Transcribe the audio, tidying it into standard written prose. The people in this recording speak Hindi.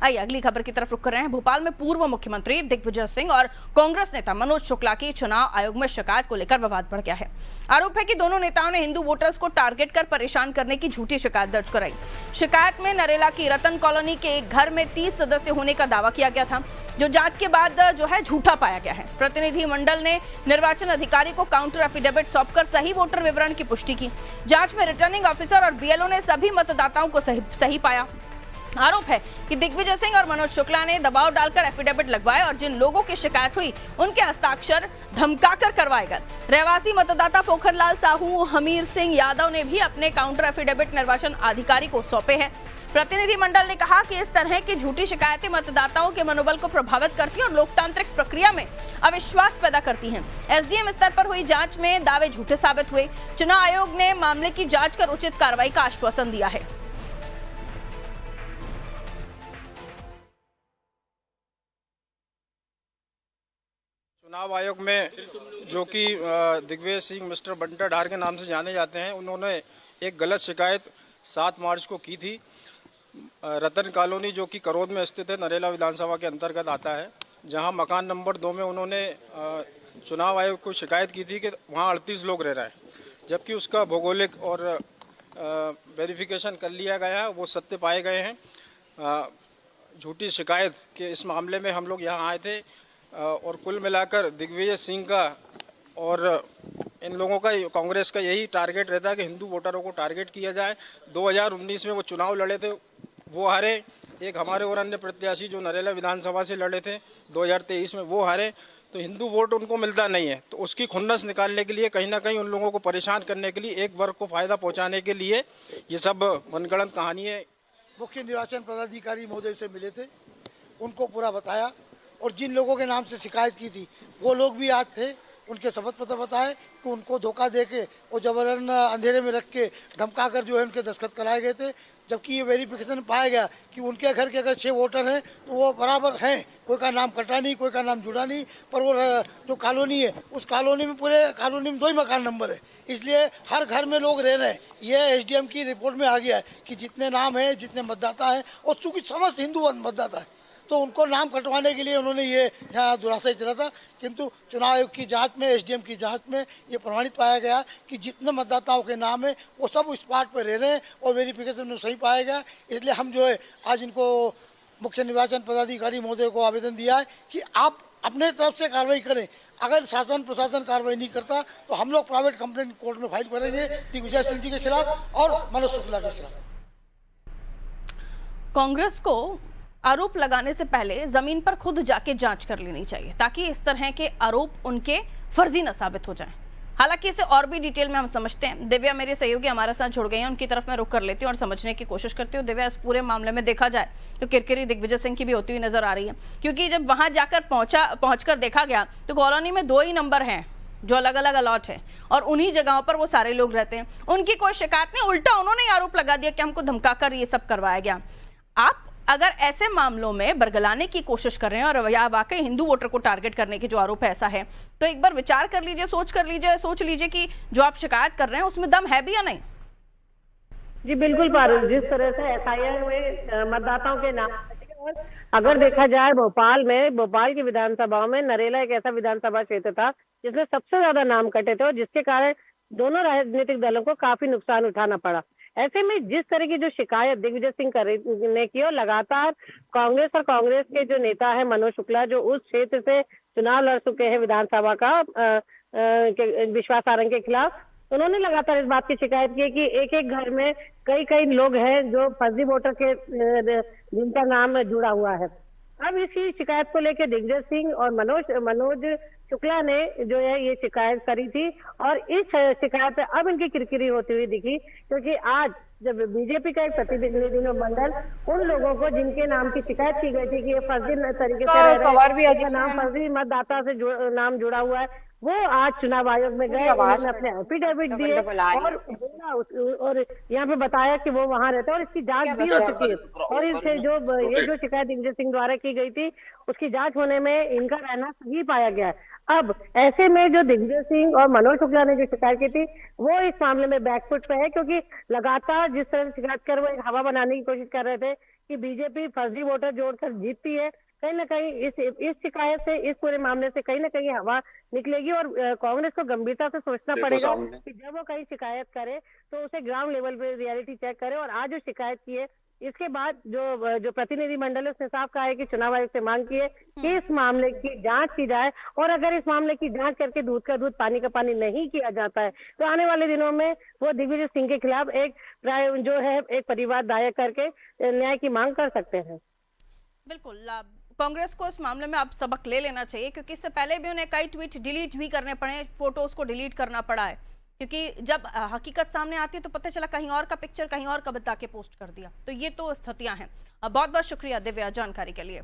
आइए अगली खबर की तरफ रुक कर रहे हैं। भोपाल में पूर्व मुख्यमंत्री दिग्विजय सिंह और कांग्रेस नेता मनोज शुक्ला की चुनाव आयोग में शिकायत को लेकर विवाद बढ़ गया है। आरोप है कि दोनों नेताओं ने हिंदू वोटर्स को टारगेट कर परेशान करने की झूठी शिकायत दर्ज कराई। शिकायत में नरेला की रतन कॉलोनी के एक घर में 30 सदस्य होने का दावा किया गया था, जो जांच के बाद जो है झूठा पाया गया है। प्रतिनिधि मंडल ने निर्वाचन अधिकारी को काउंटर एफिडेविट सौंपकर सही वोटर विवरण की पुष्टि की। जांच में रिटर्निंग ऑफिसर और बीएलओ ने सभी मतदाताओं को सही पाया। आरोप है कि दिग्विजय सिंह और मनोज शुक्ला ने दबाव डालकर एफिडेविट लगवाए और जिन लोगों की शिकायत हुई उनके हस्ताक्षर धमकाकर करवाए गए। रहवासी मतदाता पोखरलाल साहू, हमीर सिंह यादव ने भी अपने काउंटर एफिडेविट निर्वाचन अधिकारी को सौंपे हैं। प्रतिनिधि मंडल ने कहा कि इस तरह की झूठी शिकायतें मतदाताओं के मनोबल को प्रभावित करती हैं और लोकतांत्रिक प्रक्रिया में अविश्वास पैदा करती हैं। एसडीएम स्तर पर हुई जांच में दावे झूठे साबित हुए। चुनाव आयोग ने मामले की जांच कर उचित कार्रवाई का आश्वासन दिया है। चुनाव आयोग में जो कि दिग्विजय सिंह मिस्टर बंटा ढार के नाम से जाने जाते हैं, उन्होंने एक गलत शिकायत 7 मार्च को की थी। रतन कॉलोनी जो कि करौद में स्थित है, नरेला विधानसभा के अंतर्गत आता है, जहां मकान नंबर 2 में उन्होंने चुनाव आयोग को शिकायत की थी कि वहां 38 लोग रह रहे हैं, जबकि उसका भौगोलिक और वेरिफिकेशन कर लिया गया है, वो सत्य पाए गए हैं। झूठी शिकायत के इस मामले में हम लोग यहाँ आए थे और कुल मिलाकर दिग्विजय सिंह का और इन लोगों का, कांग्रेस का यही टारगेट रहता है कि हिंदू वोटरों को टारगेट किया जाए। 2019 में वो चुनाव लड़े थे, वो हारे। एक हमारे और अन्य प्रत्याशी जो नरेला विधानसभा से लड़े थे 2023 में, वो हारे। तो हिंदू वोट उनको मिलता नहीं है, तो उसकी खुन्नस निकालने के लिए, कहीं ना कहीं उन लोगों को परेशान करने के लिए, एक वर्ग को फायदा पहुंचाने के लिए ये सब मनगढ़ंत कहानी है। मुख्य निर्वाचन पदाधिकारी महोदय से मिले थे, उनको पूरा बताया और जिन लोगों के नाम से शिकायत की थी वो लोग भी आज थे। उनके शपथ पत्र बताए कि उनको धोखा देके और जबरन अंधेरे में रख के धमका कर जो है उनके दस्तखत कराए गए थे। जबकि ये वेरिफिकेशन पाया गया कि उनके घर के अगर 6 वोटर हैं तो वो बराबर हैं, कोई का नाम कटा नहीं, कोई का नाम जुड़ा नहीं। पर वो जो कॉलोनी है, उस कॉलोनी में, पूरे कॉलोनी में 2 ही मकान नंबर है, इसलिए हर घर में लोग रह रहे हैं। ये एसडीएम की रिपोर्ट में आ गया है कि जितने नाम हैं, जितने मतदाता हैं, और चूँकि समस्त हिंदू मतदाता है, तो उनको नाम कटवाने के लिए उन्होंने ये यहाँ दुराशय चला था। किंतु चुनाव आयोग की जांच में, एसडीएम की जांच में ये प्रमाणित पाया गया कि जितने मतदाताओं के नाम है वो सब स्पॉट पर रह रहे हैं और वेरिफिकेशन में सही पाया गया। इसलिए हम जो है आज इनको, मुख्य निर्वाचन पदाधिकारी महोदय को आवेदन दिया है कि आप अपने तरफ से कार्रवाई करें। अगर शासन प्रशासन कार्रवाई नहीं करता तो हम लोग प्राइवेट कंप्लेंट कोर्ट में फाइल करेंगे दिग्विजय सिंह जी के खिलाफ और मनोज शुक्ला के खिलाफ। कांग्रेस को आरोप लगाने से पहले जमीन पर खुद जाके जांच कर लेनी चाहिए, ताकि इस तरह के आरोप उनके फर्जी न साबित हो जाएं। हालांकि इसे और भी डिटेल में हम समझते हैं। दिव्या मेरे सहयोगी हमारे साथ जुड़ गई हैं, उनकी तरफ मैं रुख कर लेती हूँ और समझने की कोशिश करती हूँ। दिव्या, इस पूरे मामले में देखा जाए तो किरकिरी दिग्विजय सिंह की भी होती हुई नजर आ रही है, क्योंकि जब वहां जाकर पहुंचकर देखा गया तो कॉलोनी में 2 ही नंबर हैं जो अलग अलग अलॉट है और उन्हीं जगहों पर वो सारे लोग रहते हैं। उनकी कोई शिकायत नहीं, उल्टा उन्होंने आरोप लगा दिया कि हमको धमकाकर ये सब करवाया गया। आप अगर ऐसे मामलों में बरगलाने की कोशिश कर रहे हैं और या वाकई हिंदू वोटर को टारगेट करने की जो आरोप है ऐसा है, तो एक बार विचार कर लीजिए, सोच लीजिए कि जो आप शिकायत कर रहे हैं उसमें दम है भी या नहीं। जी बिल्कुल पारुल, जिस तरह से एफआईआर में मतदाताओं के नाम, और अगर देखा जाए भोपाल की विधानसभाओं में नरेला एक ऐसा विधानसभा क्षेत्र था जिसमें सबसे ज्यादा नाम कटे थे और जिसके कारण दोनों राजनीतिक दलों को काफी नुकसान उठाना पड़ा। ऐसे में जिस तरह की जो शिकायत दिग्विजय सिंह ने की और लगातार कांग्रेस और कांग्रेस के जो नेता है मनोज शुक्ला, जो उस क्षेत्र से चुनाव लड़ चुके हैं विधानसभा का विश्वास सारंग के खिलाफ, उन्होंने लगातार इस बात की शिकायत की कि एक एक घर में कई लोग हैं जो फर्जी वोटर के जिनका नाम जुड़ा हुआ है। अब इसी शिकायत को लेकर दिग्विजय सिंह और मनोज शुक्ला ने जो है ये शिकायत करी थी और इस शिकायत पे अब इनकी किरकिरी होती हुई दिखी, क्योंकि आज जब बीजेपी का एक प्रतिनिधि मंडल उन लोगों को जिनके नाम की शिकायत की गई थी कि ये फर्जी तरीके से रह रहे हैं, नाम फर्जी मतदाता से नाम जुड़ा हुआ है, वो आज चुनाव आयोग में गए, उन्होंने अपने एफिडेविट दिए और यहाँ पे बताया कि वो वहां रहते हैं और इसकी जांच भी हो चुकी है। और इससे जो शिकायत दिग्विजय सिंह द्वारा की गई थी उसकी जांच होने में इनका रहना सही पाया गया है। अब ऐसे में जो दिग्विजय सिंह और मनोज शुक्ला ने जो शिकायत की थी वो इस मामले में बैकफुट पे है, क्योंकि लगातार जिस तरह से शिकायत कर वो एक हवा बनाने की कोशिश कर रहे थे कि बीजेपी फर्जी वोटर जोड़कर जीतती है, कहीं ना कहीं इस शिकायत से, इस पूरे मामले से कहीं ना कहीं हवा निकलेगी और कांग्रेस को गंभीरता से सोचना पड़ेगा कि जब वो कहीं शिकायत करे तो उसे ग्राउंड लेवल पे रियलिटी चेक करे। और आज जो शिकायत की है, इसके बाद जो प्रतिनिधि मंडल है उसने साफ कहा है कि चुनाव आयोग से मांग की है कि इस मामले की जांच की जाए, और अगर इस मामले की जांच करके दूध का दूध पानी का पानी नहीं किया जाता है तो आने वाले दिनों में वो दिग्विजय सिंह के खिलाफ जो है एक परिवाद दायर करके न्याय की मांग कर सकते हैं। बिल्कुल, कांग्रेस को इस मामले में अब सबक ले लेना चाहिए, क्योंकि इससे पहले भी उन्हें कई ट्वीट डिलीट भी करने पड़े, फोटोज को डिलीट करना पड़ा है, क्योंकि जब हकीकत सामने आती है तो पता चला कहीं और का पिक्चर कहीं और का बता के पोस्ट कर दिया। तो ये तो स्थितियां हैं। बहुत बहुत शुक्रिया दिव्या जानकारी के लिए।